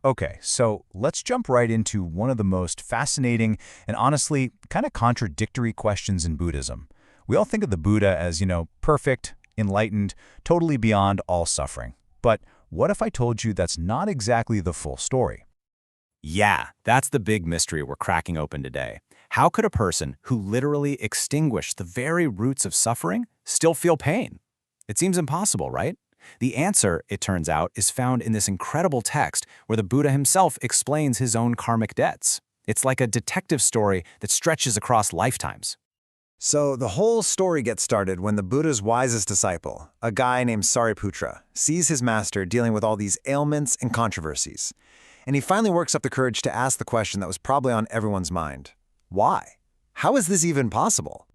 Okay, so let's jump right into one of the most fascinating and honestly kind of contradictory questions in Buddhism. We all think of the Buddha as, perfect, enlightened, totally beyond all suffering. But what if I told you that's not exactly the full story? Yeah, that's the big mystery we're cracking open today. How could a person who literally extinguished the very roots of suffering still feel pain? It seems impossible, right? The answer, it turns out, is found in this incredible text where the Buddha himself explains his own karmic debts. It's like a detective story that stretches across lifetimes. So the whole story gets started when the Buddha's wisest disciple, a guy named Śāriputra, sees his master dealing with all these ailments and controversies. And he finally works up the courage to ask the question that was probably on everyone's mind. Why? How is this even possible?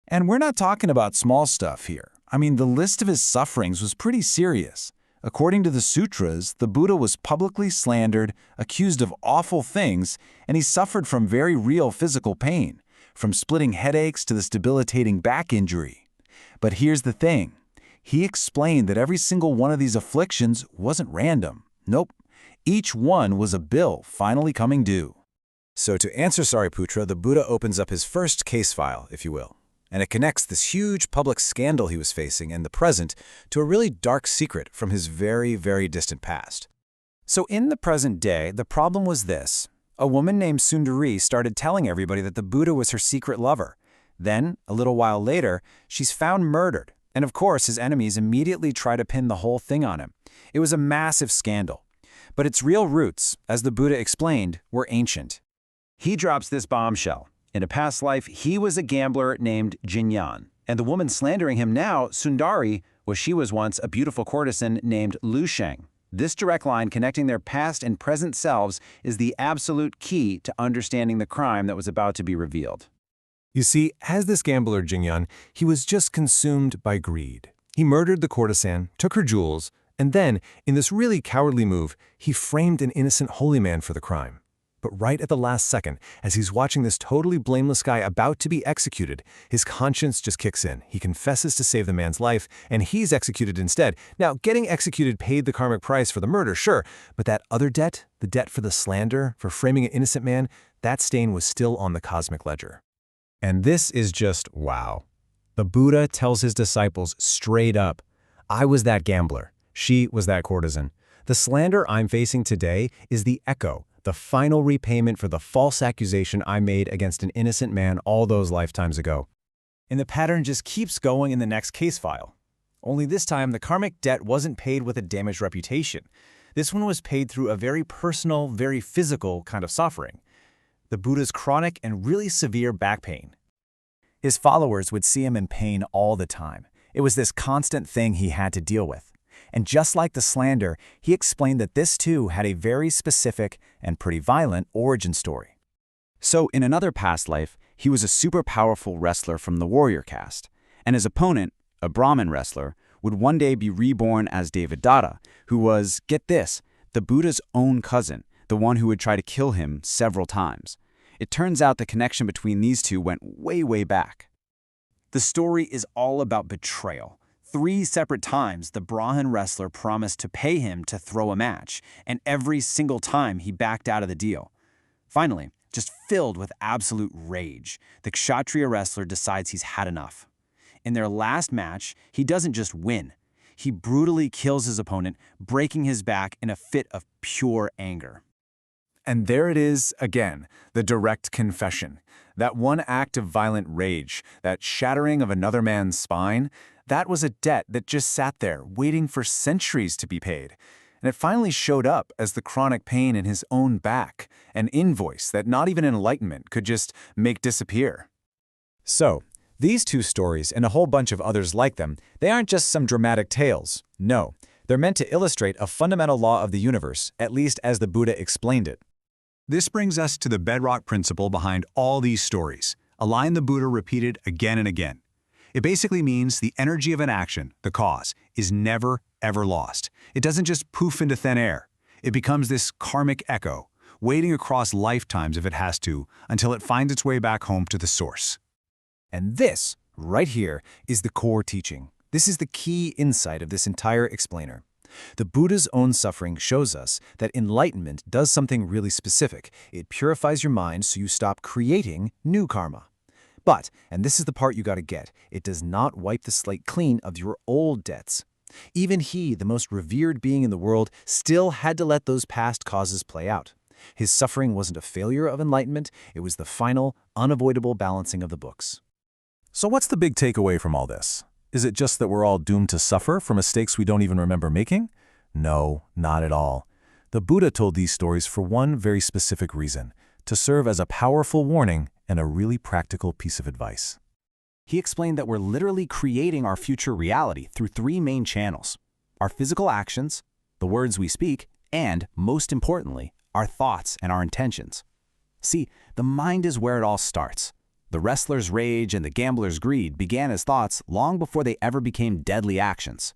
And we're not talking about small stuff here. I mean, the list of his sufferings was pretty serious. According to the Sutras, the Buddha was publicly slandered, accused of awful things, and he suffered from very real physical pain, from splitting headaches to this debilitating back injury. But here's the thing. He explained that every single one of these afflictions wasn't random. Nope. Each one was a bill finally coming due. So to answer Śāriputra, the Buddha opens up his first case file, if you will. And it connects this huge public scandal he was facing in the present to a really dark secret from his very, very distant past. So in the present day, the problem was this. A woman named Sundari started telling everybody that the Buddha was her secret lover. Then, a little while later, she's found murdered. And of course, his enemies immediately try to pin the whole thing on him. It was a massive scandal. But its real roots, as the Buddha explained, were ancient. He drops this bombshell. In a past life, he was a gambler named Jinyan. And the woman slandering him now, Sundari, she was once a beautiful courtesan named Lu Sheng. This direct line connecting their past and present selves is the absolute key to understanding the crime that was about to be revealed. You see, as this gambler Jingyan, he was just consumed by greed. He murdered the courtesan, took her jewels, and then, in this really cowardly move, he framed an innocent holy man for the crime. But right at the last second, as he's watching this totally blameless guy about to be executed, his conscience just kicks in. He confesses to save the man's life, and he's executed instead. Now, getting executed paid the karmic price for the murder, sure, but that other debt, the debt for the slander, for framing an innocent man, that stain was still on the cosmic ledger. And this is just wow. The Buddha tells his disciples straight up, I was that gambler. She was that courtesan. The slander I'm facing today is the echo, the final repayment for the false accusation I made against an innocent man all those lifetimes ago. And the pattern just keeps going in the next case file. Only this time, the karmic debt wasn't paid with a damaged reputation. This one was paid through a very personal, very physical kind of suffering. The Buddha's chronic and really severe back pain. His followers would see him in pain all the time. It was this constant thing he had to deal with. And just like the slander, he explained that this too had a very specific and pretty violent origin story. So in another past life, he was a super powerful wrestler from the warrior caste, and his opponent, a Brahmin wrestler, would one day be reborn as Devadatta, who was, get this, the Buddha's own cousin, the one who would try to kill him several times. It turns out the connection between these two went way, way back. The story is all about betrayal. 3 separate times, the Brahmin wrestler promised to pay him to throw a match, and every single time he backed out of the deal. Finally, just filled with absolute rage, the Kshatriya wrestler decides he's had enough. In their last match, he doesn't just win. He brutally kills his opponent, breaking his back in a fit of pure anger. And there it is again, the direct confession. That one act of violent rage, that shattering of another man's spine, that was a debt that just sat there, waiting for centuries to be paid. And it finally showed up as the chronic pain in his own back, an invoice that not even enlightenment could just make disappear. So, these 2 stories and a whole bunch of others like them, they aren't just some dramatic tales. No, they're meant to illustrate a fundamental law of the universe, at least as the Buddha explained it. This brings us to the bedrock principle behind all these stories, a line the Buddha repeated again and again. It basically means the energy of an action, the cause, is never, ever lost. It doesn't just poof into thin air. It becomes this karmic echo, waiting across lifetimes if it has to, until it finds its way back home to the source. And this, right here, is the core teaching. This is the key insight of this entire explainer. The Buddha's own suffering shows us that enlightenment does something really specific. It purifies your mind so you stop creating new karma. But, and this is the part you gotta get, it does not wipe the slate clean of your old debts. Even he, the most revered being in the world, still had to let those past causes play out. His suffering wasn't a failure of enlightenment, it was the final, unavoidable balancing of the books. So what's the big takeaway from all this? Is it just that we're all doomed to suffer for mistakes we don't even remember making? No, not at all. The Buddha told these stories for one very specific reason, to serve as a powerful warning and a really practical piece of advice. He explained that we're literally creating our future reality through three main channels: our physical actions, the words we speak, and, most importantly, our thoughts and our intentions. See, the mind is where it all starts. The wrestler's rage and the gambler's greed began as thoughts long before they ever became deadly actions.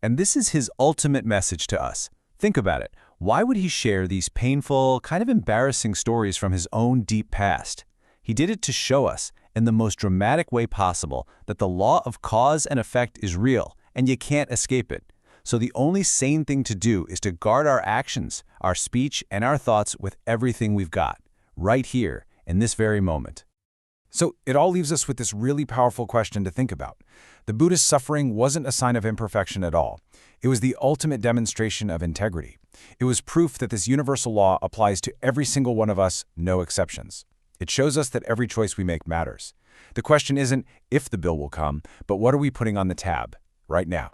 And this is his ultimate message to us. Think about it. Why would he share these painful, kind of embarrassing stories from his own deep past? He did it to show us, in the most dramatic way possible, that the law of cause and effect is real, and you can't escape it. So the only sane thing to do is to guard our actions, our speech, and our thoughts with everything we've got, right here, in this very moment. So it all leaves us with this really powerful question to think about. The Buddha's suffering wasn't a sign of imperfection at all. It was the ultimate demonstration of integrity. It was proof that this universal law applies to every single one of us, no exceptions. It shows us that every choice we make matters. The question isn't if the bill will come, but what are we putting on the tab right now?